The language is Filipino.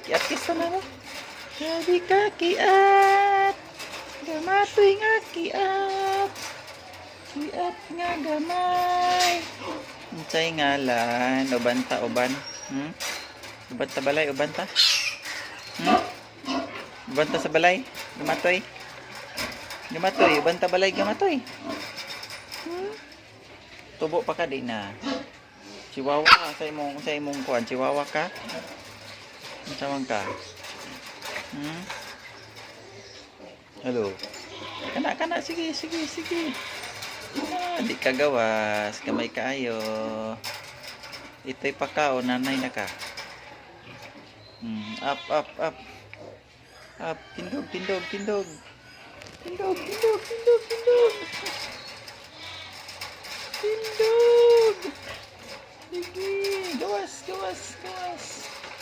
kiat kisa na mo. Jadi ka kiat. Gamatoy nga kiat. Kiat nga gamay. Unsay ngalan? Uban ta uban. Uban ta balay uban ta. Uban ta sa balay. Gamatoy. Gamatoy, uban ta balay gamatoy. Tubo pa ka di na. Chihuahua sa imong kuan, chihuahua ka. Unsawang ka? Hello. Kana sige. Di ka gawas, kamay kaayo. Ito'y pakao, nanay na ka. Up. Up, tindog. Tindog. Sige, gawas.